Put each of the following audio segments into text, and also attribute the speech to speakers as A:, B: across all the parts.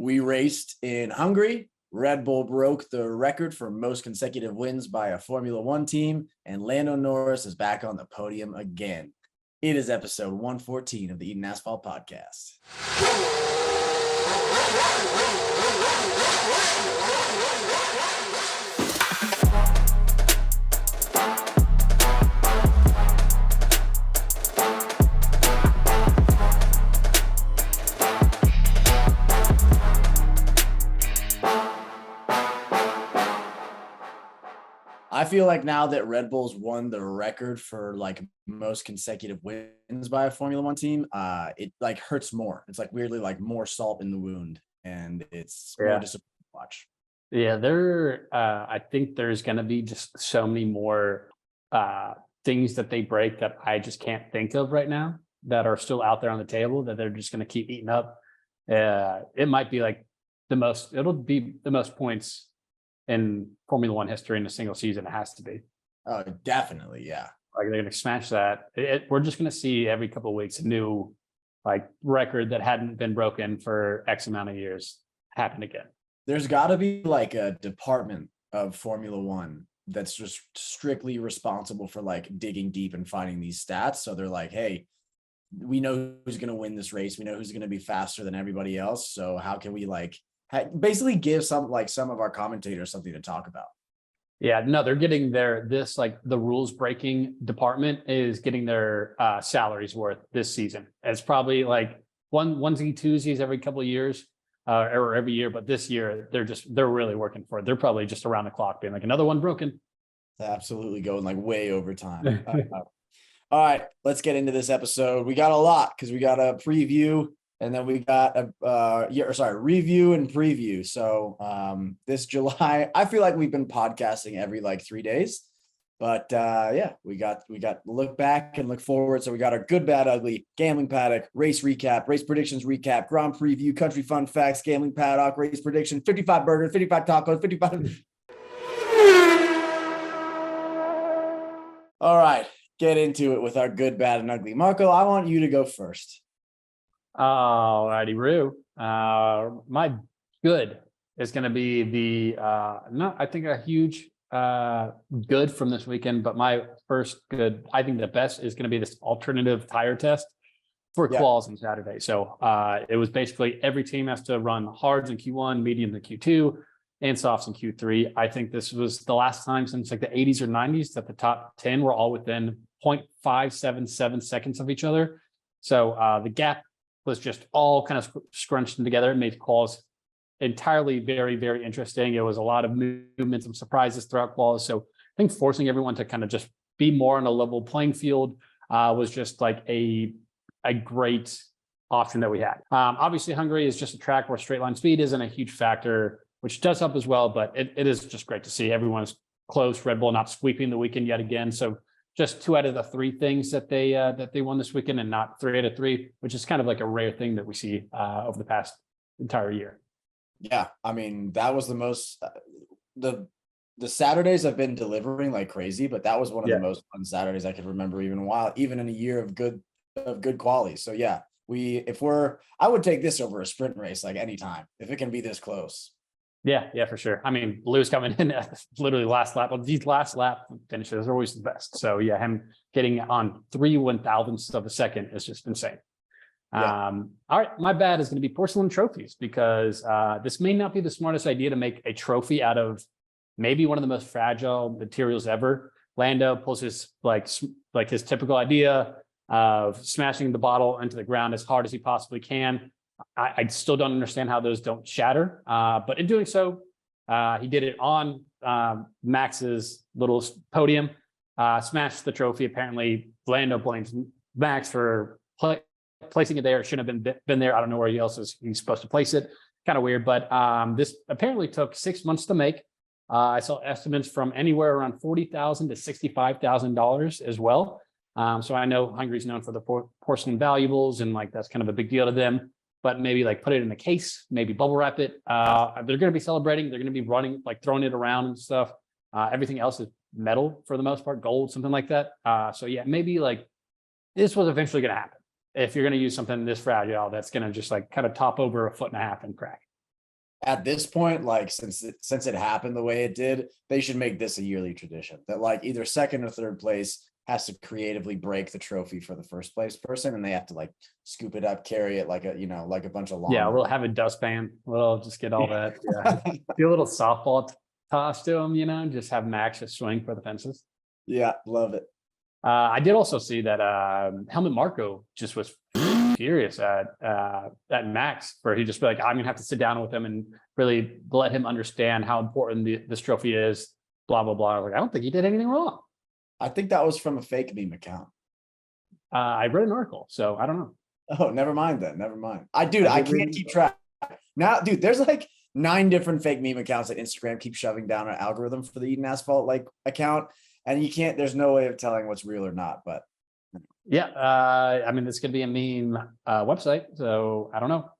A: We raced in Hungary. Red Bull broke the record for most consecutive wins by a Formula One team, and Lando Norris is back on the podium again. It is episode 114 of the Eating Asphalt podcast. I feel like now that Red Bull's won the record for like most consecutive wins by a Formula One team, it like hurts more. It's like weirdly like more salt in the wound, and it's more disappointing to watch.
B: Yeah, I think there's going to be just so many more things that they break that I just can't think of right now that are still out there on the table that they're just going to keep eating up. It might be like it'll be the most points in Formula One history in a single season. It has to be.
A: Oh, definitely. Yeah.
B: Like they're going to smash that. We're just going to see every couple of weeks a new like record that hadn't been broken for X amount of years happen again.
A: There's got to be like a department of Formula One that's just strictly responsible for like digging deep and finding these stats. So they're like, hey, we know who's going to win this race. We know who's going to be faster than everybody else. So how can we like basically give some of our commentators something to talk about?
B: Yeah, no, they're getting the rules breaking department is getting their salaries worth this season. It's probably like onesie twosies every couple of years or every year, but this year they're really working for it. They're probably just around the clock being like another one broken.
A: Absolutely going like way over time. All right, let's get into this episode. We got a lot because we got a preview. And then we got a review and preview. So this July, I feel like we've been podcasting every like 3 days, but we got look back and look forward. So we got our good, bad, ugly, gambling paddock, race recap, race predictions recap, Grand preview, country fun facts, gambling paddock, race prediction, 55 burgers, 55 tacos, 55. All right, get into it with our good, bad, and ugly. Marco, I want you to go first.
B: All righty, Rue. My good is going to be I think a huge good from this weekend, but my first good, I think the best is going to be this alternative tire test for quals on Saturday. So it was basically every team has to run hards in Q1, mediums in Q2, and softs in Q3. I think this was the last time since like the 80s or 90s that the top 10 were all within 0.577 seconds of each other. So the gap was just all kind of scrunched in together. It made quals entirely very, very interesting. It was a lot of movements and surprises throughout quals. So I think forcing everyone to kind of just be more on a level playing field was just like a great option that we had. Obviously, Hungary is just a track where straight line speed isn't a huge factor, which does help as well, but it is just great to see everyone's close. Red Bull not sweeping the weekend yet again. So just 2 out of the 3 things that they won this weekend and not 3 out of 3, which is kind of like a rare thing that we see over the past entire year.
A: Yeah, I mean, that was the most the Saturdays have been delivering like crazy, but that was one of the most fun Saturdays I could remember even in a year of good quality. So yeah, I would take this over a sprint race like anytime if it can be this close.
B: Yeah, for sure. I mean, Lewis coming in at literally last lap. Well, these last lap finishes are always the best. So yeah, him getting on 3 1,000ths of a second is just insane. Yeah. All right, my bad is going to be porcelain trophies because this may not be the smartest idea to make a trophy out of maybe one of the most fragile materials ever. Lando pulls his like his typical idea of smashing the bottle into the ground as hard as he possibly can. I still don't understand how those don't shatter. But in doing so, he did it on Max's little podium, smashed the trophy. Apparently, Lando blames Max for placing it there. It shouldn't have been there. I don't know where he's supposed to place it. Kind of weird. But this apparently took 6 months to make. I saw estimates from anywhere around $40,000 to $65,000 as well. So I know Hungary's known for the porcelain valuables, and like that's kind of a big deal to them. But maybe like put it in a case, maybe bubble wrap it. They're going to be celebrating. They're going to be running, like throwing it around and stuff. Everything else is metal for the most part, gold, something like that. So yeah, maybe like this was eventually going to happen. If you're going to use something this fragile, that's going to just like kind of top over 1.5 feet and crack.
A: at this point, like since it happened the way it did, they should make this a yearly tradition that like either second or third place has to creatively break the trophy for the first place person, and they have to like scoop it up, carry it like a like a bunch of
B: Yeah,
A: lawn.
B: we'll have a dustpan. We'll just get all that. Yeah, do a little softball toss to them. Just have Max just swing for the fences.
A: Yeah, love it.
B: I did also see that Helmut Marko just was furious at Max, where he just be like, I'm gonna have to sit down with him and really let him understand how important this trophy is. Blah blah blah. Like, I don't think he did anything wrong.
A: I think that was from a fake meme account.
B: I read an article, so I don't know.
A: Oh, never mind then. Never mind. I can't keep track now, dude. There's like 9 different fake meme accounts that Instagram keeps shoving down an algorithm for the Eden Asphalt like account, and you can't. There's no way of telling what's real or not. But
B: yeah, I mean, this could be a meme website, so I don't know.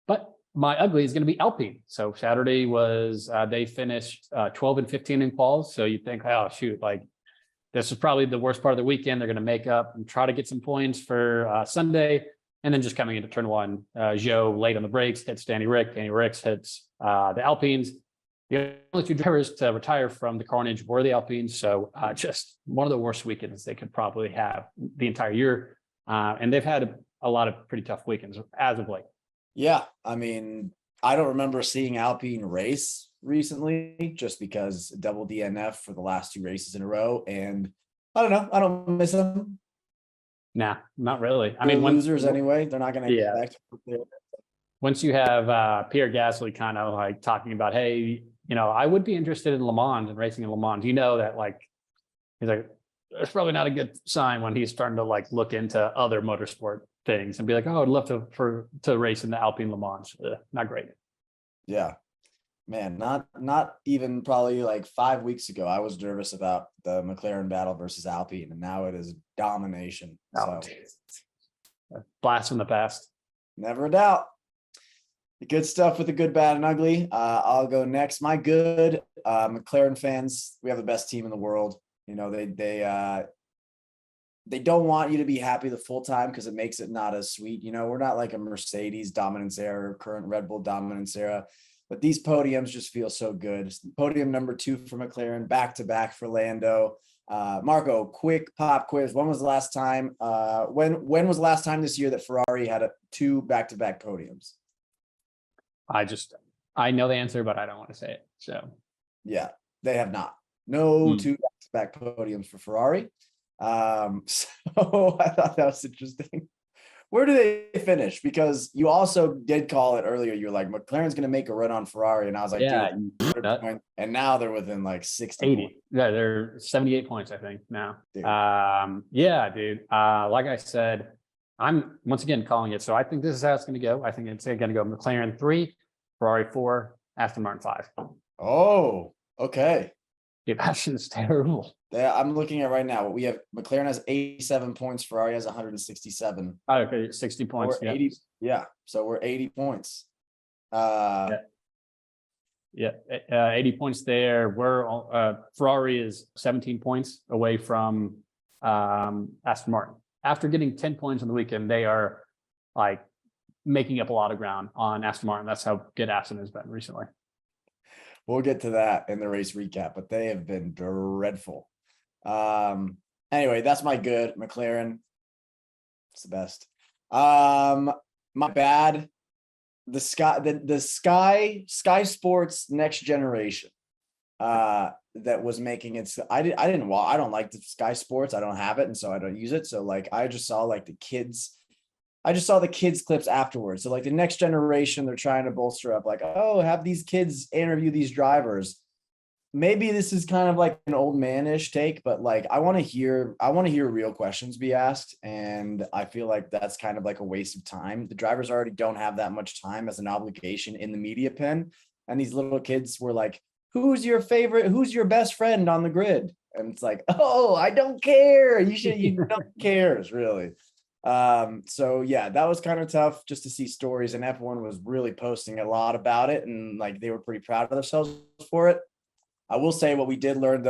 B: But my ugly is going to be Alpine. So Saturday was they finished 12 and 15 in quals. So you think, oh shoot, like this is probably the worst part of the weekend. They're going to make up and try to get some points for Sunday. And then just coming into turn one, Joe late on the brakes, hits Danny Rick. Danny Ricks hits the Alpines. The only 2 drivers to retire from the carnage were the Alpines. So just one of the worst weekends they could probably have the entire year. And they've had a lot of pretty tough weekends as of late.
A: yeah, I mean, I don't remember seeing Alpine race recently, just because double DNF for the last 2 races in a row, and I don't know. I don't miss them.
B: Nah, not really. I
A: They're
B: mean,
A: losers anyway. They're not going to
B: Yeah.
A: expect.
B: Once you have Pierre Gasly kind of like talking about, hey, I would be interested in Le Mans and racing in Le Mans. That like, he's like, it's probably not a good sign when he's starting to like look into other motorsport things and be like, oh, I'd love to race in the Alpine Le Mans. Not great.
A: Yeah, man, not even probably like 5 weeks ago, I was nervous about the McLaren battle versus Alpine, and now it is domination.
B: Oh,
A: So
B: blast from the past.
A: never a doubt. The good stuff with the good, bad, and ugly. I'll go next. My good, McLaren fans. We have the best team in the world. They don't want you to be happy the full time because it makes it not as sweet. We're not like a Mercedes dominance era or current Red Bull dominance era, but these podiums just feel so good. Podium number 2 for McLaren, back to back for Lando. Marco, quick pop quiz. When was the last time? When was the last time this year that Ferrari had 2 back-to-back podiums?
B: I know the answer, but I don't want to say it. So
A: yeah, they have not. No 2 back-to-back podiums for Ferrari. So I thought that was interesting. Where do they finish? Because you also did call it earlier. You were like, McLaren's going to make a run on Ferrari. And I was like,
B: yeah,
A: dude, and now they're within like 60
B: 80.
A: points.
B: Yeah, they're 78 points, I think now.
A: Dude.
B: Yeah, dude. Like I said, I'm once again calling it. So I think this is how it's going to go. I think it's going to go McLaren 3, Ferrari 4, Aston Martin 5.
A: Oh, okay.
B: Yeah, that's just terrible.
A: Yeah, I'm looking at right now. We have McLaren has 87 points. Ferrari has 167.
B: Okay, 60 points.
A: We're 80. Yeah, so we're 80 points.
B: Yeah, 80 points there. We're Ferrari is 17 points away from Aston Martin. After getting 10 points on the weekend, they are like making up a lot of ground on Aston Martin. That's how good Aston has been recently.
A: We'll get to that in the race recap, but they have been dreadful. Anyway, that's my good. McLaren, it's the best. My bad. The Sky Sports Next Generation that was making it. I don't like the Sky Sports. I don't have it, and so I don't use it. So like I just saw the kids clips afterwards. So like the Next Generation, they're trying to bolster up like, oh, have these kids interview these drivers. Maybe this is kind of like an old man-ish take, but like I want to hear real questions be asked. And I feel like that's kind of like a waste of time. The drivers already don't have that much time as an obligation in the media pen. And these little kids were like, who's your best friend on the grid? And it's like, oh, I don't care. You don't cares really. So yeah, that was kind of tough just to see stories, and F1 was really posting a lot about it, and like they were pretty proud of themselves for it. I will say what we did learn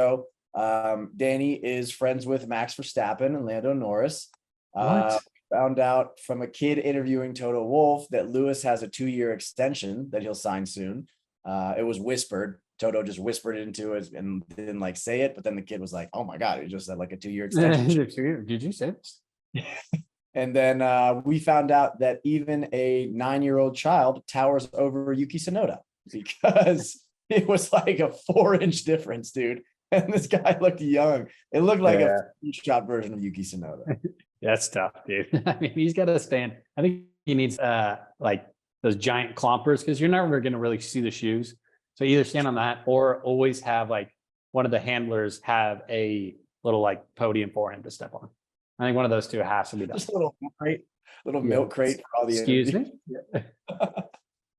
A: Danny is friends with Max Verstappen and Lando Norris.
B: What?
A: found out from a kid interviewing Toto Wolff that Lewis has a 2-year extension that he'll sign soon. It was whispered. Toto just whispered it into it and didn't like say it, but then the kid was like, "Oh my god, he just said like a 2-year extension."
B: Did you say this?
A: And then we found out that even a 9-year-old child towers over Yuki Tsunoda because it was like a 4-inch difference, dude. And this guy looked young. It looked like a shot version of Yuki Tsunoda.
B: That's tough, dude. I mean, he's got to stand. I think he needs like those giant clompers because you're never going to really see the shoes. So either stand on that or always have like one of the handlers have a little like podium for him to step on. I think one of those two has to be done.
A: Just a little milk crate for all the
B: Excuse me.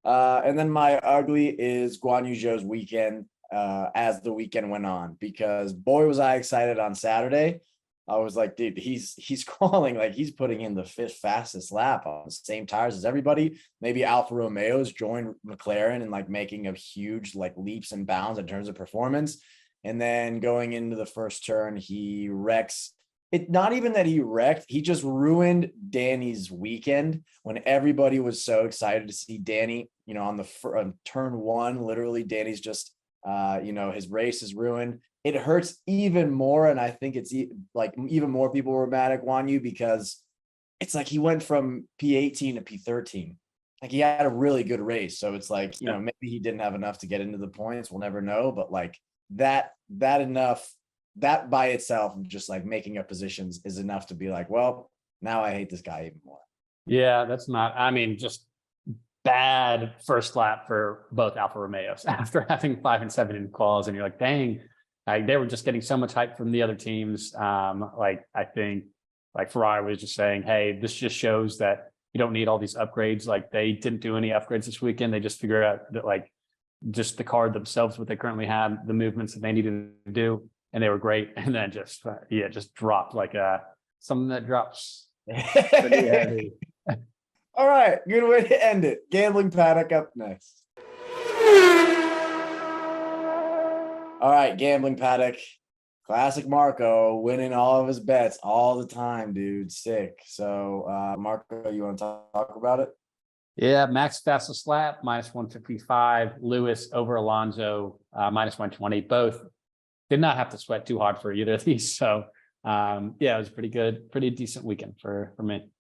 A: And then my ugly is Guan Yu Zhou's weekend as the weekend went on, because boy was I excited on Saturday. I was like, dude, he's crawling, like he's putting in the fifth fastest lap on the same tires as everybody. Maybe Alfa Romeo's joined McLaren and like making a huge like leaps and bounds in terms of performance. And then going into the first turn, he wrecks. It not even that he wrecked, he just ruined Danny's weekend when everybody was so excited to see Danny, on turn one. Literally, Danny's just, his race is ruined. It hurts even more, and I think it's like even more people were mad at Guan Yu because it's like he went from P18 to P13. Like he had a really good race, so it's like maybe he didn't have enough to get into the points. We'll never know, but like that by itself, just like making up positions is enough to be like, well, now I hate this guy even more.
B: Yeah, that's not. I mean, just bad first lap for both Alfa Romeos after having 5 and 7 in quals, and you're like, dang. They were just getting so much hype from the other teams. I think like Ferrari was just saying, hey, this just shows that you don't need all these upgrades. Like they didn't do any upgrades this weekend. They just figured out that like just the car themselves, what they currently had, the movements that they needed to do, and they were great. And then just dropped like something that drops pretty heavy.
A: All right, good way to end it. Gambling Paddock up next. All right, Gambling Paddock. Classic Marco winning all of his bets all the time, dude. Sick. So, Marco, you want to talk about it?
B: Yeah, Max fastest lap, -155. Lewis over Alonso, -120. Both did not have to sweat too hard for either of these. So, it was pretty good, pretty decent weekend for me.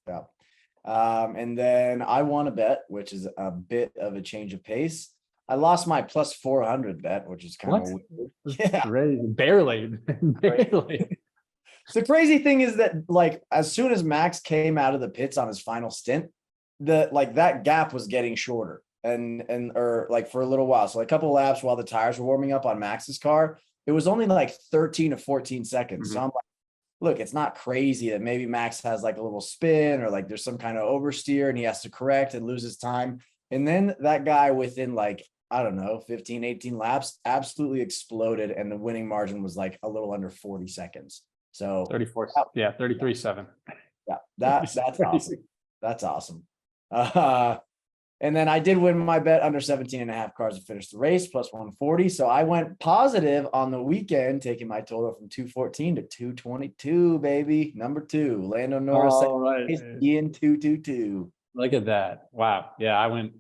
A: Yeah. And then I won a bet, which is a bit of a change of pace. I lost my plus 400 bet, which is kind of weird. Yeah,
B: barely.
A: The crazy thing is that like as soon as Max came out of the pits on his final stint, that gap was getting shorter or like for a little while. So like a couple of laps while the tires were warming up on Max's car, it was only like 13 to 14 seconds. Mm-hmm. So I'm like, look, it's not crazy that maybe Max has like a little spin or like there's some kind of oversteer and he has to correct and loses time. And then that guy within like, I don't know, 15, 18 laps absolutely exploded. And the winning margin was like a little under 40 seconds. So
B: 34. Yeah. 33.7.
A: Yeah. That's awesome. That's awesome. And then I did win my bet under 17 and a half cars to finish the race, plus 140. So I went positive on the weekend, taking my total from 214 to 222, baby. Number 2, Lando Norris.
B: All right.
A: Ian 222.
B: Look at that. Wow. Yeah. I went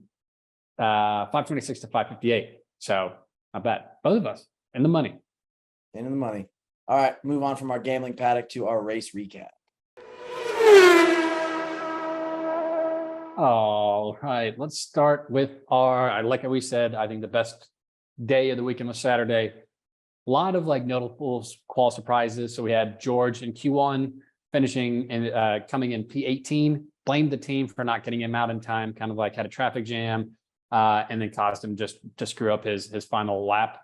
B: 526 to 558. So I bet both of us in the money.
A: In the money. All right. Move on from our Gambling Paddock to our race recap.
B: All right. Let's start with like we said, I think the best day of the weekend was Saturday. A lot of like notable qual surprises. So we had George in Q1 finishing and coming in P18, blamed the team for not getting him out in time, kind of like had a traffic jam. And then caused him just to screw up his final lap.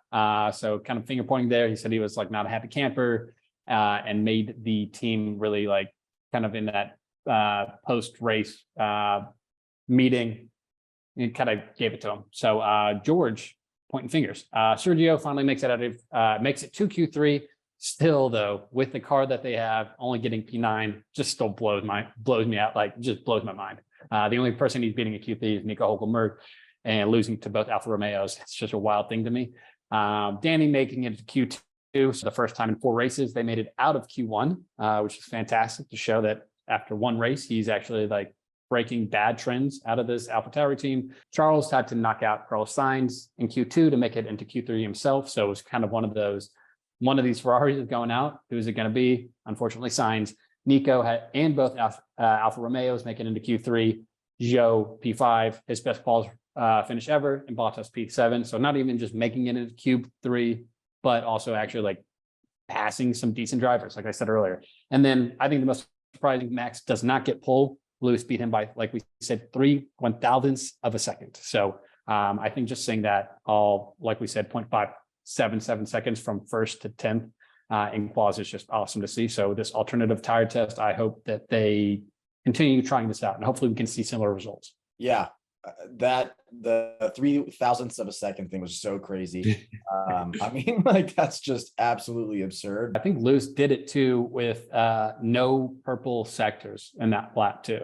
B: So kind of finger pointing there. He said he was like not a happy camper and made the team really like kind of in that post-race meeting and kind of gave it to him. So George pointing fingers. Sergio finally makes it to Q3. Still though, with the car that they have, only getting P9 just still blows me out, like just blows my mind. The only person he's beating at Q3 is Nico Hülkenberg. And losing to both Alfa Romeos, it's just a wild thing to me. Danny making it to Q2, so the first time in 4 races, they made it out of Q1, which is fantastic to show that after one race, he's actually like breaking bad trends out of this AlphaTauri team. Charles had to knock out Carlos Sainz in Q2 to make it into Q3 himself. So it was kind of one of these Ferraris is going out. Who's it going to be? Unfortunately, Sainz. Nico and both Alfa Romeos make it into Q3. Joe P5, his best pole finish ever, and Bottas P7. So not even just making it into Q3, but also actually like passing some decent drivers, like I said earlier. And then I think the most surprising, Max does not get pole. Lewis beat him by, like we said, 3/1000ths of a second. So I think just saying that all, like we said, 0.577 seconds from first to 10th in quals is just awesome to see. So this alternative tire test, I hope that they continue trying this out and hopefully we can see similar results.
A: Yeah, that the 0.003 of a second thing was so crazy. I mean, like that's just absolutely absurd.
B: I think Lewis did it too with no purple sectors in that lap too.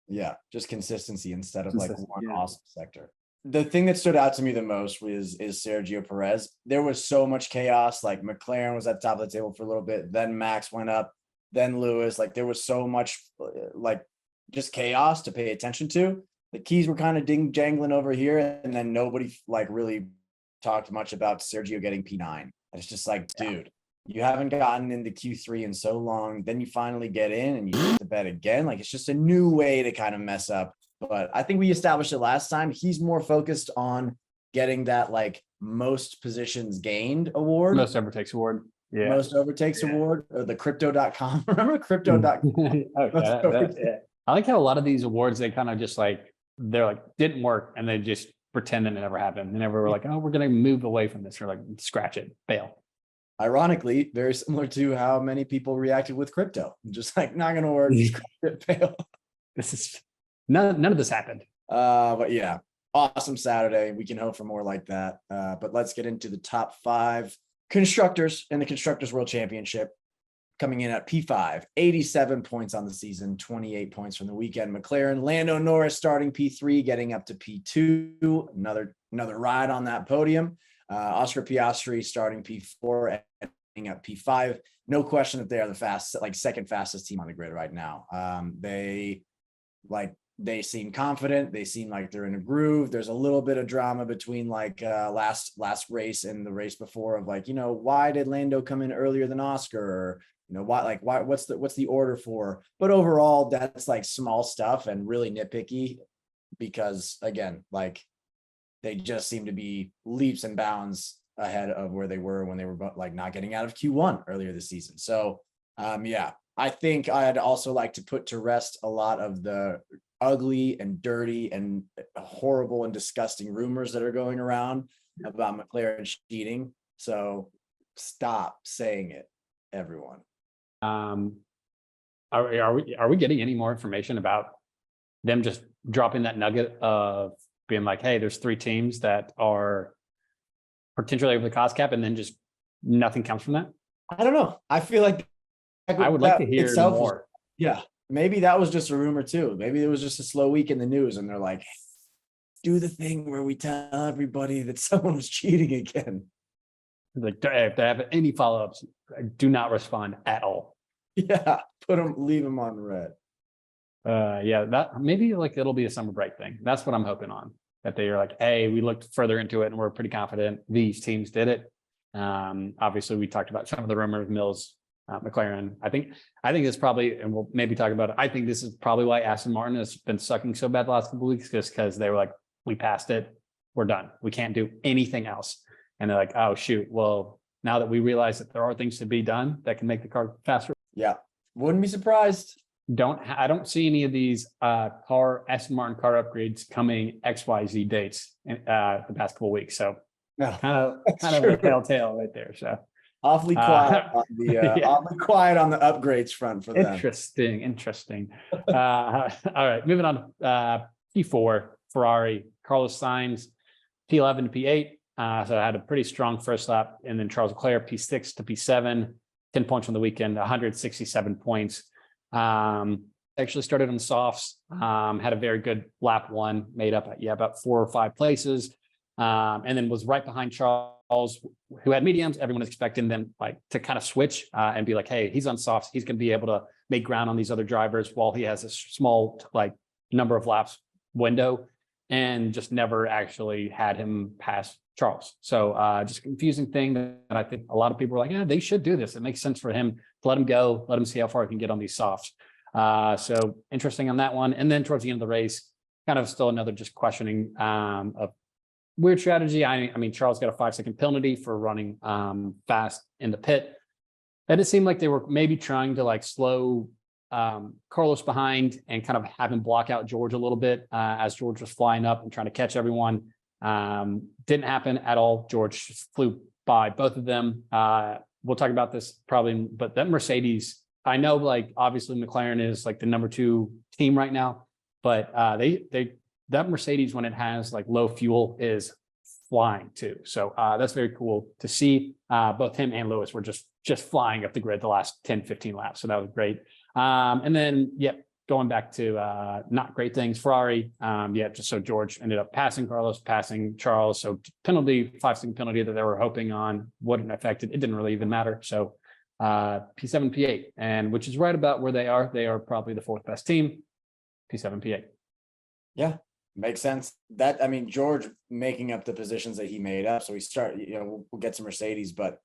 A: Yeah, just consistency instead of like one awesome sector. The thing that stood out to me the most is Sergio Perez. There was so much chaos. Like McLaren was at the top of the table for a little bit, then Max went up, then Lewis. Like there was so much like just chaos to pay attention to. The keys were kind of jangling over here, and then nobody like really talked much about Sergio getting P9. It's just like, dude, you haven't gotten into Q3 in so long. Then you finally get in and you hit the bed again. Like it's just a new way to kind of mess up. But I think we established it last time. He's more focused on getting that like most positions gained award.
B: Most overtakes award. Yeah.
A: Most overtakes award, or the crypto.com. Remember crypto.com?
B: Okay. I like how a lot of these awards, they kind of just like, they're like, didn't work. And they just pretend that it never happened. They never were like, oh, we're going to move away from this, or like scratch it, fail.
A: Ironically, very similar to how many people reacted with crypto. Just like, not going to work, scratch it, fail.
B: This is none of this happened.
A: But yeah, awesome Saturday. We can hope for more like that. But let's get into the top 5 constructors in the Constructors World Championship. Coming in at P5, 87 points on the season, 28 points from the weekend. McLaren, Lando Norris starting P3, getting up to P2. Another ride on that podium. Oscar Piastri starting P4 and ending up P5. No question that they are the second fastest team on the grid right now. They seem confident. They seem like they're in a groove. There's a little bit of drama between like last race and the race before of like, why did Lando come in earlier than Oscar? Or, why, what's the order for? But overall, that's like small stuff and really nitpicky because again, like they just seem to be leaps and bounds ahead of where they were when they were like not getting out of Q1 earlier this season. So yeah, I think I'd also like to put to rest a lot of the ugly and dirty and horrible and disgusting rumors that are going around about McLaren cheating. So stop saying it, everyone.
B: Are we getting any more information about them just dropping that nugget of being like, hey, there's 3 teams that are potentially over the cost cap, and then just nothing comes from that?
A: I don't know. I feel like
B: I would like to hear more.
A: Yeah. Maybe that was just a rumor too. Maybe it was just a slow week in the news and they're like, do the thing where we tell everybody that someone was cheating again.
B: Like, if they have any follow-ups, do not respond at all.
A: Yeah, leave them on red.
B: Yeah, that maybe like it'll be a summer break thing. That's what I'm hoping on. That they are like, hey, we looked further into it and we're pretty confident these teams did it. Obviously, we talked about some of the rumors, Mills, McLaren. I think it's probably, and we'll maybe talk about it. I think this is probably why Aston Martin has been sucking so bad the last couple of weeks, just because they were like, we passed it, we're done, we can't do anything else. And they're like, oh shoot, well, now that we realize that there are things to be done that can make the car faster.
A: Yeah, wouldn't be surprised.
B: I don't see any of these Aston Martin car upgrades coming XYZ dates in the past couple of weeks. So
A: no,
B: kind of a telltale right there. So
A: awfully quiet on the awfully quiet on the upgrades front for them.
B: Interesting. All right, moving on. P4 Ferrari, Carlos Sainz, P11 to P8. So I had a pretty strong first lap, and then Charles Leclerc P6 to P7, 10 points from the weekend, 167 points. Actually started on softs, had a very good lap 1, made up about 4 or 5 places, and then was right behind Charles who had mediums, everyone was expecting them like to kind of switch and be like, hey, he's on softs. He's going to be able to make ground on these other drivers while he has a small like number of laps window, and just never actually had him pass Charles. So just a confusing thing that I think a lot of people were like, yeah, they should do this. It makes sense for him to let him go, let him see how far he can get on these softs. So interesting on that one. And then towards the end of the race, kind of still another just questioning of weird strategy. I mean, Charles got a 5-second penalty for running fast in the pit. And it seemed like they were maybe trying to like slow Carlos behind and kind of have him block out George a little bit as George was flying up and trying to catch everyone. Didn't happen at all. George flew by both of them. We'll talk about this probably, but that Mercedes, I know like obviously McLaren is like the number 2 team right now, but that Mercedes, when it has like low fuel, is flying too. So that's very cool to see. Both him and Lewis were just flying up the grid the last 10, 15 laps. So that was great. And then, going back to not great things, Ferrari, just so George ended up passing Carlos, passing Charles. So penalty, 5-second penalty that they were hoping on wouldn't affect it. It didn't really even matter. So P7, P8, and which is right about where they are. They are probably the 4th best team, P7, P8.
A: Yeah, makes sense. That, I mean, George making up the positions that he made up. So we start, we'll get to Mercedes, but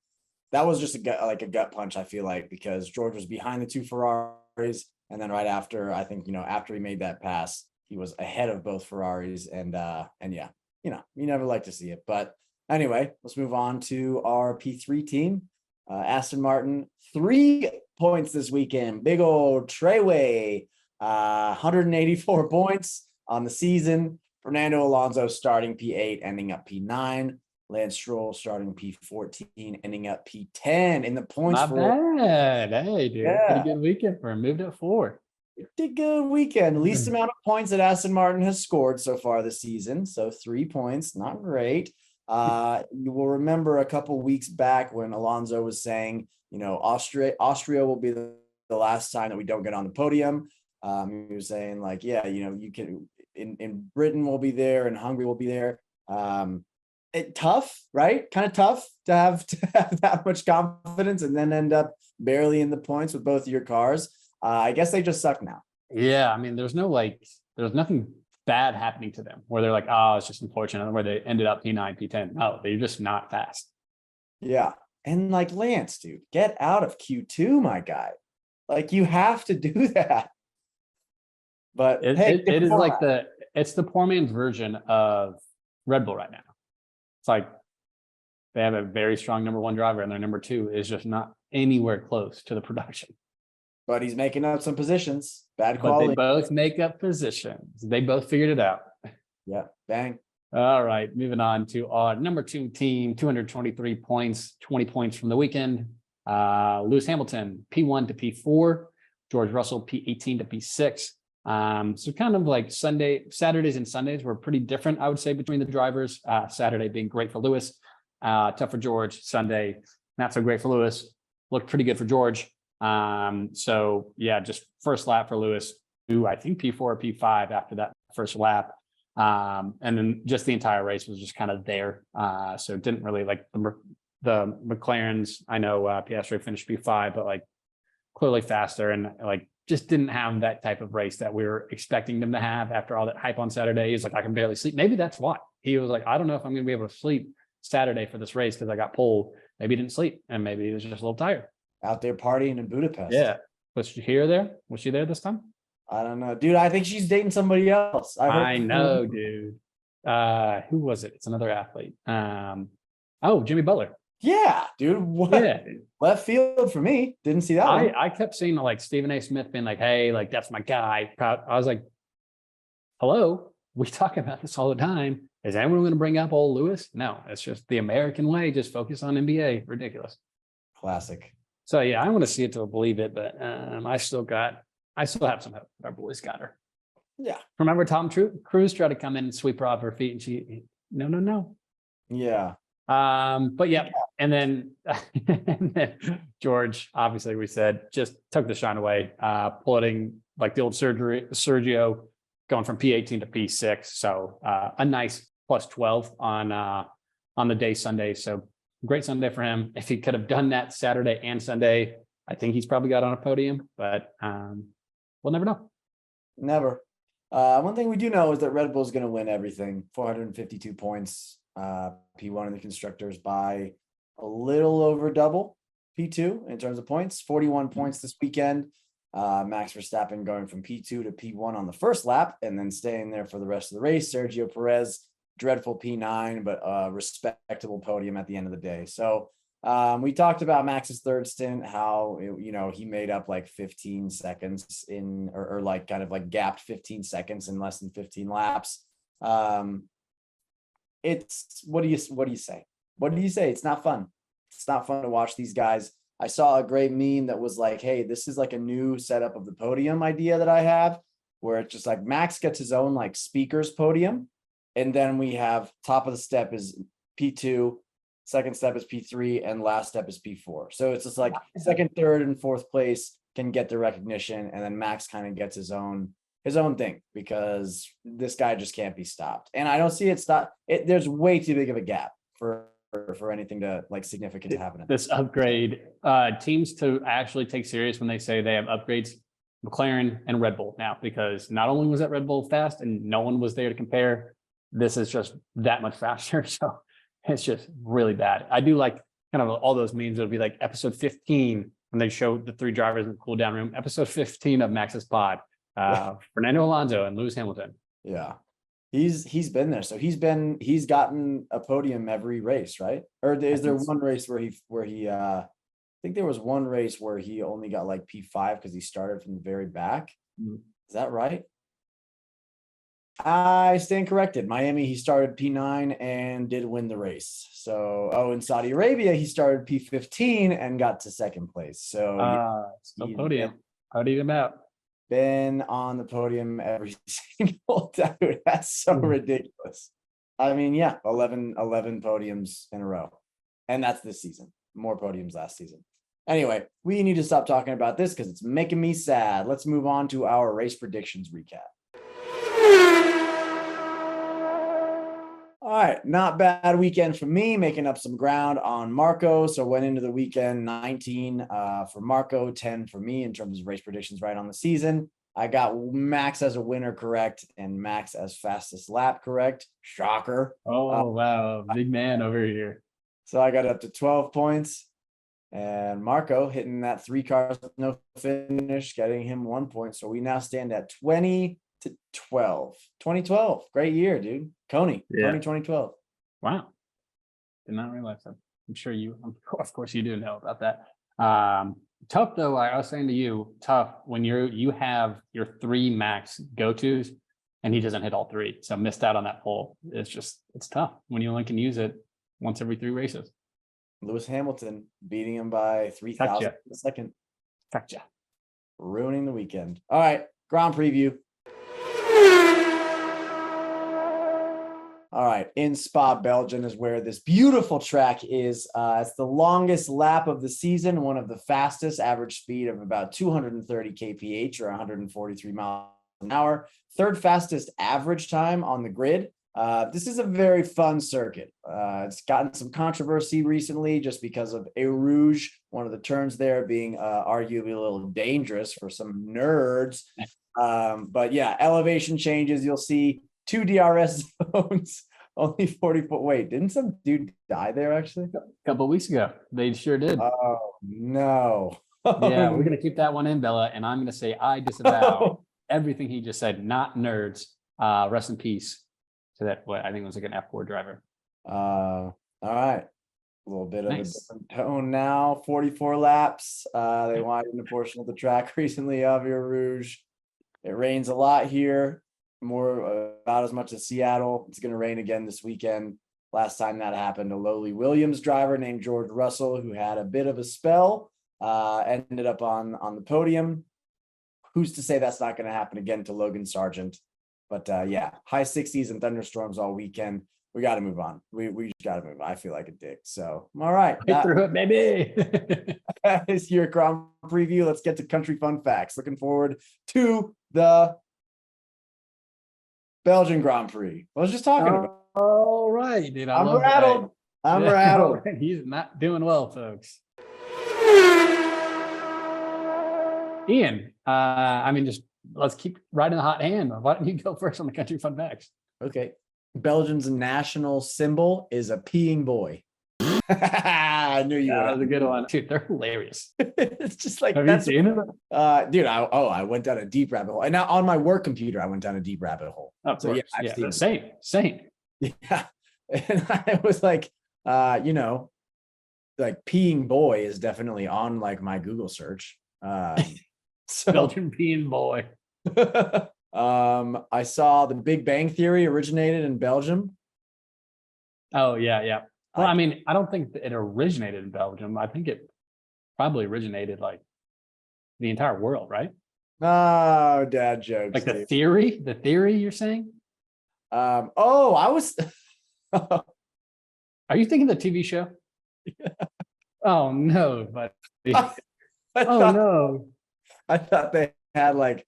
A: that was just a gut punch, I feel like, because George was behind the 2 Ferraris. And then right after, I think, after he made that pass, he was ahead of both Ferraris. And yeah, you never like to see it. But anyway, let's move on to our P3 team. Aston Martin, 3 points this weekend. Big old Treyway, 184 points on the season. Fernando Alonso starting P8, ending up P9. Lance Stroll starting P14, ending up P10 in the points.
B: Not bad. Hey, dude. Yeah. Pretty good weekend for him. Moved up 4.
A: Pretty good weekend. Least amount of points that Aston Martin has scored so far this season. So 3 points, not great. You will remember a couple weeks back when Alonso was saying, Austria will be the last time that we don't get on the podium. He was saying like, you can in Britain we'll be there and Hungary will be there. Tough, right? Kind of tough to have that much confidence and then end up barely in the points with both of your cars. I guess they just suck now.
B: Yeah, I mean, there's nothing bad happening to them where they're like, oh, it's just unfortunate where they ended up P9, P10. No, they're just not fast.
A: Yeah. And like Lance, dude, get out of Q2, my guy. Like you have to do that. But
B: it is like it's the poor man's version of Red Bull right now. It's like they have a very strong number 1 driver and their number 2 is just not anywhere close to the production.
A: But he's making up some positions. Bad quality.
B: But they both make up positions. They both figured it out.
A: Yeah, bang.
B: All right, moving on to our number 2 team, 223 points, 20 points from the weekend. Lewis Hamilton, P1 to P4. George Russell, P18 to P6. So kind of like Saturdays and Sundays were pretty different, I would say, between the drivers. Saturday being great for Lewis, tough for George. Sunday, not so great for Lewis. Looked pretty good for George. So yeah, just first lap for Lewis, who I think P4 or P5 after that first lap. And then just the entire race was just kind of there. So didn't really like the McLarens. I know Piastri finished P5, but like clearly faster and like just didn't have that type of race that we were expecting them to have after all that hype on Saturday. He's like, I can barely sleep. Maybe that's why he was like, I don't know if I'm going to be able to sleep Saturday for this race because I got pole. Maybe he didn't sleep and maybe he was just a little tired.
A: Out there partying in Budapest.
B: Yeah. Was she here there? Was she there this time?
A: I don't know. Dude, I think she's dating somebody else.
B: I know, dude. Who was it? It's another athlete. Jimmy Butler.
A: Yeah, dude. What? Yeah. Left field for me. Didn't see that one.
B: I kept seeing like Stephen A. Smith being like, hey, like that's my guy. I was like, hello, we talk about this all the time. Is anyone going to bring up old Lewis? No, it's just the American way. Just focus on NBA. Ridiculous.
A: Classic.
B: So yeah, I want to see it to believe it, but I still have some hope that our boys got her.
A: Yeah.
B: Remember Tom Cruise tried to come in and sweep her off her feet and she, no.
A: Yeah.
B: But yeah, and then George, obviously we said, just took the shine away, pulling like the old Sergio going from P18 to P6. So a nice plus 12 on the day Sunday. So great Sunday for him. If he could have done that Saturday and Sunday, I think he's probably got on a podium, but we'll never know.
A: Never. One thing we do know is that Red Bull is going to win everything. 452 points. P1 in the constructors by a little over double P2 in terms of points. 41 points this weekend. Max Verstappen going from P2 to P1 on the first lap and then staying there for the rest of the race. Sergio Perez, dreadful P9, but respectable podium at the end of the day. So we talked about Max's third stint, how, he made up like 15 seconds in, or like kind of like gapped 15 seconds in less than 15 laps. It's, what do you say? What do you say? It's not fun. It's not fun to watch these guys. I saw a great meme that was like, hey, this is like a new setup of the podium idea that I have, where it's just like Max gets his own like speakers podium. And then we have top of the step is P2, second step is P3, and last step is P4. So it's just like second, third, and fourth place can get the recognition, and then Max kind of gets his own thing, because this guy just can't be stopped. And I don't see it stop. There's way too big of a gap for anything to like significant to happen.
B: This upgrade, teams to actually take serious when they say they have upgrades, McLaren and Red Bull now, because not only was that Red Bull fast and no one was there to compare, this is just that much faster. So it's just really bad. I do like kind of all those memes. It'll be like episode 15 when they show the three drivers in the cool down room, episode 15 of Max's pod, Fernando Alonso and Lewis Hamilton.
A: Yeah. He's been there. So he's gotten a podium every race, right? Or is there one race where he I think there was one race where he only got like P5 because he started from the very back.
B: Mm-hmm.
A: Is that right? I stand corrected. Miami, he started P9 and did win the race. So, in Saudi Arabia, he started P15 and got to second place. So,
B: still podium. Podium out.
A: Been on the podium every single day. That's so ridiculous. I mean, yeah, 11 podiums in a row. And that's this season. More podiums last season. Anyway, we need to stop talking about this because it's making me sad. Let's move on to our race predictions recap. All right, not bad weekend for me, making up some ground on Marco. So went into the weekend 19 for Marco, 10 for me in terms of race predictions right on the season. I got Max as a winner correct and Max as fastest lap correct. Shocker.
B: Oh, wow. Big man over here.
A: So I got up to 12 points. And Marco hitting that 3 cars with no finish, getting him 1 point. So we now stand at 20-12. 2012. Great year, dude. Coney. 2012.
B: Wow. Did not realize that. I'm sure of course you do know about that. Tough though. I was saying to you, tough when you have your 3 Max go-tos and he doesn't hit all 3. So missed out on that pole. It's tough when you only can use it once every 3 races.
A: Lewis Hamilton beating him by 3,000 a second.
B: Gotcha.
A: Ruining the weekend. All right, Grand Preview. All right, in Spa, Belgium is where this beautiful track is. It's the longest lap of the season, one of the fastest, average speed of about 230 kph or 143 miles an hour. Third fastest average time on the grid. This is a very fun circuit. It's gotten some controversy recently just because of Eau Rouge, one of the turns there being arguably a little dangerous for some nerds. But yeah, elevation changes. You'll see 2 DRS zones, only 40 foot. Wait, didn't some dude die there actually?
B: A couple of weeks ago. They sure did.
A: Oh, no.
B: Yeah, we're going to keep that one in, Bella. And I'm going to say I disavow everything he just said. Not nerds. Rest in peace to that, what I think was like an F4 driver.
A: All right. A little bit of a different tone now. 44 laps. They widened a portion of the track recently of Eau Rouge. It rains a lot here. More about as much as Seattle. It's going to rain again this weekend. Last time that happened, a lowly Williams driver named George Russell, who had a bit of a spell, ended up on the podium. Who's to say that's not going to happen again to Logan Sargent? But yeah, high 60s and thunderstorms all weekend. We got to move on. We just got to move on. I feel like a dick. So, all right.
B: Get through it, baby.
A: That is your Grand Preview. Let's get to country fun facts. Looking forward to the Belgian Grand Prix. I was just talking about.
B: All right, dude.
A: I'm rattled. I'm rattled.
B: He's not doing well, folks. Ian, I mean, just let's keep riding the hot hand. Why don't you go first on the country fun facts?
A: Okay. Belgium's national symbol is a peeing boy. I knew you would.
B: That was a good one. Dude, they're hilarious.
A: It's just like,
B: Have you seen it?
A: dude, I went down a deep rabbit hole. And now on my work computer, I went down a deep rabbit hole.
B: Of
A: So
B: course.
A: yeah, I've seen it.
B: Same.
A: Yeah. And I was like, like peeing boy is definitely on like my Google search. So
B: Belgian peeing boy.
A: I saw the Big Bang Theory originated in Belgium.
B: Oh, yeah. Well, I mean, I don't think that it originated in Belgium. I think it probably originated like the entire world, right?
A: Oh, dad jokes.
B: Like the theory you're saying?
A: I was
B: Are you thinking the TV show?
A: Yeah.
B: Oh no, but no.
A: I thought they had like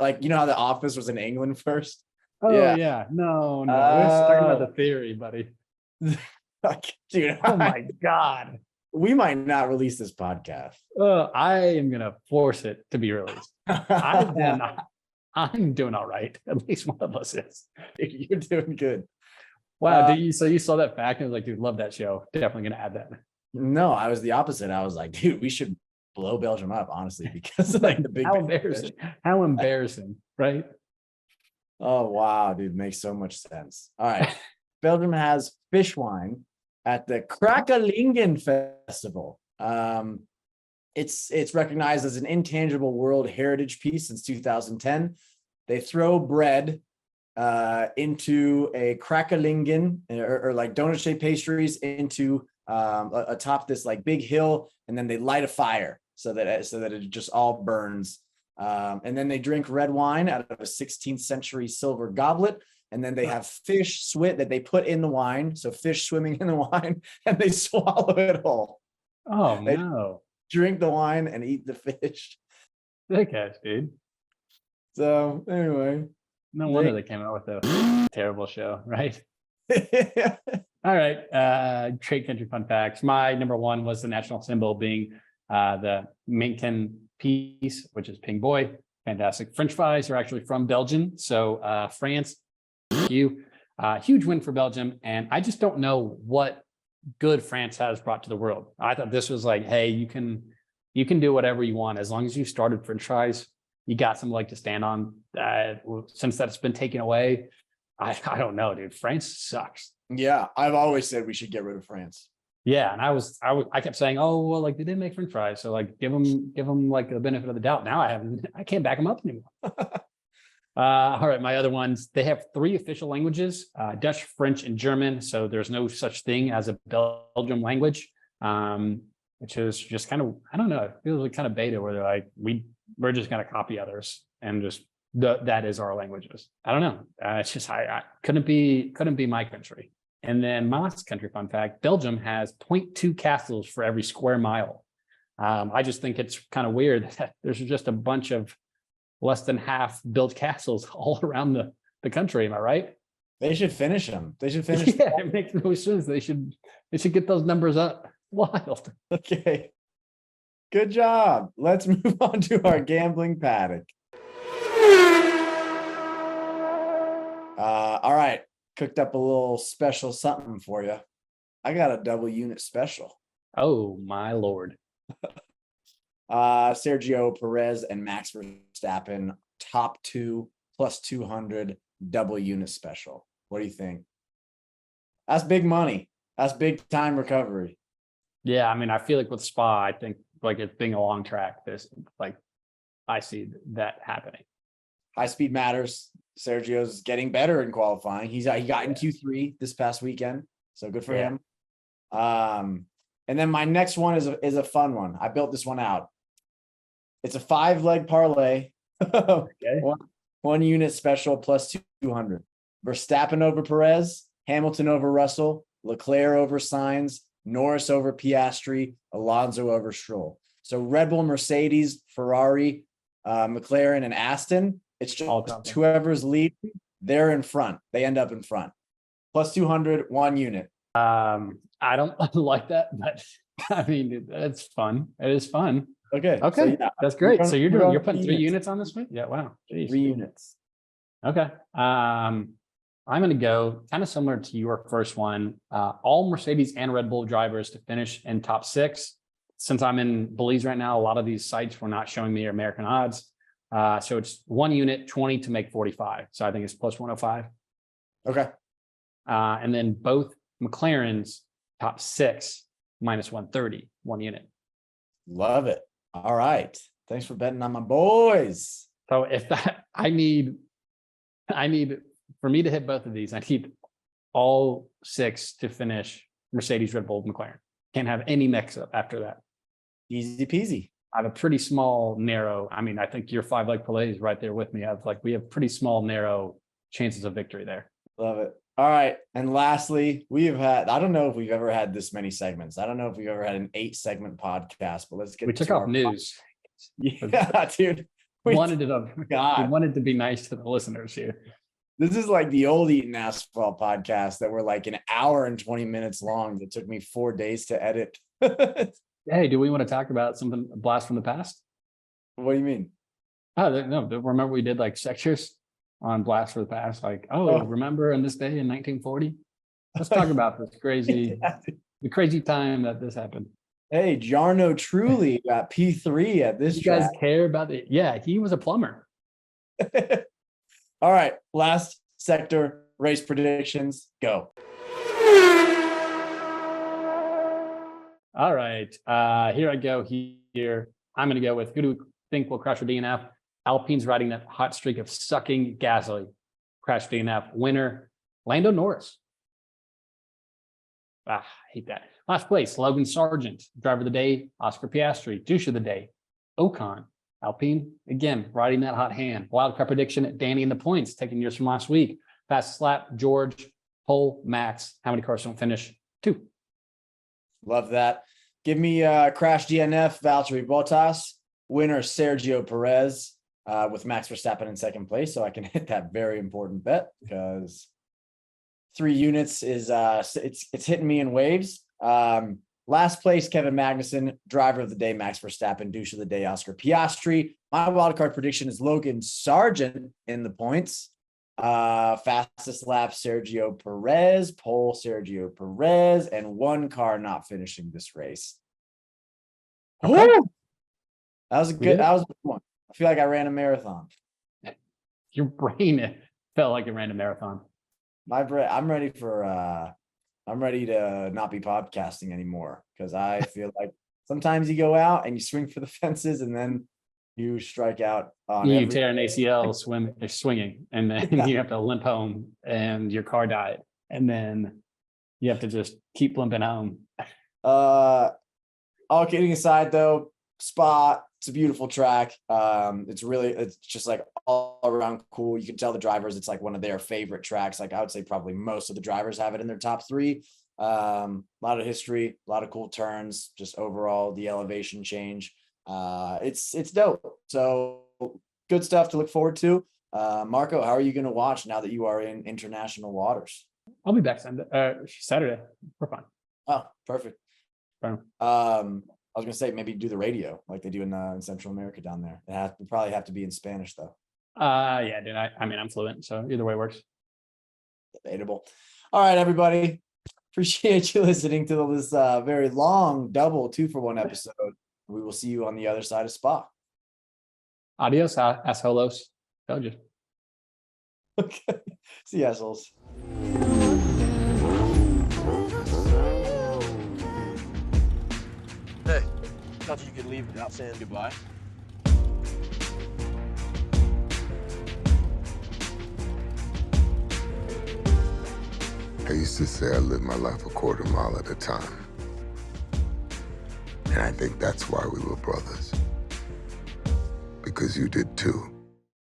A: like how The Office was in England first.
B: Oh
A: Yeah.
B: No. We're talking about the theory, buddy.
A: Dude,
B: Oh my God.
A: We might not release this podcast.
B: I am gonna force it to be released. I'm doing all right. At least one of us is.
A: You're doing good.
B: Wow. So you saw that fact and was like, dude, love that show. Definitely gonna add that.
A: No, I was the opposite. I was like, dude, we should blow Belgium up, honestly, because like the big
B: how embarrassing, right?
A: Oh wow, dude, makes so much sense. All right. Belgium has fish wine at the Krakelingen Festival. It's recognized as an intangible World Heritage Piece since 2010. They throw bread into a Krakelingen or like donut-shaped pastries into atop this like big hill, and then they light a fire so that it just all burns. And then they drink red wine out of a 16th century silver goblet. And then they have fish that they put in the wine. So fish swimming in the wine, and they swallow it whole.
B: Oh,
A: they
B: no.
A: Drink the wine and eat the fish.
B: Okay, dude.
A: So anyway.
B: No wonder they came out with a terrible show, right? All right. Trade country fun facts. My number one was the national symbol being the Minken piece, which is Ping Boy. Fantastic. French fries are actually from Belgium. So France, huge win for Belgium. And I just don't know what good France has brought to the world. I thought this was like, hey, you can do whatever you want as long as you started French fries. You got some leg to stand on. Since that's been taken away, I don't know, dude. France sucks.
A: Yeah, I've always said we should get rid of France.
B: Yeah, and I kept saying, oh well, like they didn't make French fries, so like give them like the benefit of the doubt. Now I can't back them up anymore. All right, my other ones. They have 3 official languages: Dutch, French, and German. So there's no such thing as a Belgium language, which is just kind of, I don't know. It feels like kind of beta where they're like we're just going to copy others and just that is our languages. I don't know. It's just I couldn't be my country. And then my last country fun fact: Belgium has 0.2 castles for every square mile. I just think it's kind of weird that there's just a bunch of less than half built castles all around the country. Am I right?
A: They should finish them. They should finish.
B: Yeah, it makes no sense. They should get those numbers up. Wild.
A: Okay. Good job. Let's move on to our gambling paddock. All right. Cooked up a little special something for you. I got a double unit special.
B: Oh my Lord.
A: Sergio Perez and Max Verstappen, top 2 plus 200 double unit special. What do you think? That's big money. That's big time recovery.
B: Yeah, I mean, I feel like with Spa, I think like it's being a long track. This like I see that happening.
A: High speed matters. Sergio's getting better in qualifying. He got in Q3 this past weekend, so good for him. And then my next one is a fun one. I built this one out. It's a 5-leg parlay.
B: Okay.
A: One unit special plus 200. Verstappen over Perez, Hamilton over Russell, Leclerc over Sainz, Norris over Piastri, Alonso over Stroll. So Red Bull, Mercedes, Ferrari, McLaren, and Aston. It's just whoever's leading, they're in front. They end up in front. Plus 200, one unit.
B: I don't like that, but I mean, it's fun. It is fun.
A: Okay.
B: Okay,
A: So, yeah,
B: that's great. So
A: we're
B: you're
A: going
B: putting 3
A: units.
B: units on this week? Yeah, wow. Jeez.
A: 3 units.
B: Okay. I'm going to go kind of similar to your first one. All Mercedes and Red Bull drivers to finish in top 6. Since I'm in Belize right now, a lot of these sites were not showing me American odds. So it's 1 unit, 20 to make 45. So I think it's plus 105.
A: Okay.
B: And then both McLarens top 6 minus 130, 1 unit.
A: Love it. All right. Thanks for betting on my boys.
B: So if that, I need for me to hit both of these, I need all 6 to finish Mercedes, Red Bull, McLaren. Can't have any mix up after that.
A: Easy peasy.
B: I have a pretty small, narrow. I mean, I think your 5 leg parlay is right there with me. We have pretty small, narrow chances of victory there.
A: Love it. All right. And lastly, I don't know if we've ever had this many segments. I don't know if we've ever had an 8-segment podcast, but let's get
B: We took off news.
A: Yeah, dude.
B: We wanted to be nice to the listeners here.
A: This is like the old Eating Asphalt podcast that were like an hour and 20 minutes long that took me 4 days to edit.
B: Hey, do we want to talk about something, a blast from the past?
A: What do you mean?
B: Oh, no. Remember we did like sectors on blast from the past? Like, remember in this day in 1940? Let's talk about this crazy, the crazy time that this happened.
A: Hey, Jarno Truly got P3 at this
B: track. You guys care about it? Yeah, he was a plumber.
A: All right, last sector race predictions, go.
B: All right, here I go. Here I'm going to go with who do we think will crash for DNF? Alpine's riding that hot streak of sucking gasoline. Crash DNF winner, Lando Norris. I hate that. Last place, Logan Sargent. Driver of the day, Oscar Piastri. Douche of the day, Ocon. Alpine, again, riding that hot hand. Wildcard prediction, Danny in the points, taking yours from last week. Fastest lap, George, pole, Max. How many cars don't finish? 2.
A: Love that. Give me Crash DNF, Valtteri Bottas. Winner, Sergio Perez, with Max Verstappen in second place. So I can hit that very important bet because 3 units is it's hitting me in waves. Last place, Kevin Magnussen. Driver of the day, Max Verstappen. Douche of the day, Oscar Piastri. My wildcard prediction is Logan Sargent in the points. Fastest lap, Sergio Perez. Pole, Sergio Perez. And 1 car not finishing this race.
B: Okay.
A: That was a good one. I feel like I ran a marathon.
B: Your brain felt like it ran a marathon.
A: I'm ready to not be podcasting anymore because I feel like sometimes you go out and you swing for the fences and then you strike out on
B: you tear an ACL swinging, and then you have to limp home and your car died, and then you have to just keep limping home.
A: All kidding aside though, Spa, it's a beautiful track. It's just like all around cool. You can tell the drivers it's like one of their favorite tracks. Like I would say probably most of the drivers have it in their top 3. A lot of history, a lot of cool turns, just overall the elevation change. It's dope. So good stuff to look forward to. Marco, how are you going to watch now that you are in international waters?
B: I'll be back Saturday. We're fine.
A: Oh, perfect.
B: Fine.
A: I was gonna say maybe do the radio like they do in Central America down there. We probably have to be in Spanish though.
B: Yeah, dude. I mean, I'm fluent, so either way works.
A: Debatable. All right, everybody. Appreciate you listening to this very long double 2-for-1 episode. We will see you on the other side of Spa.
B: Adios, assholos. Told you.
A: Okay. See you, assholes.
C: Hey, thought you could leave without saying goodbye.
D: I used to say I lived my life a quarter mile at a time. And I think that's why we were brothers. Because you did too.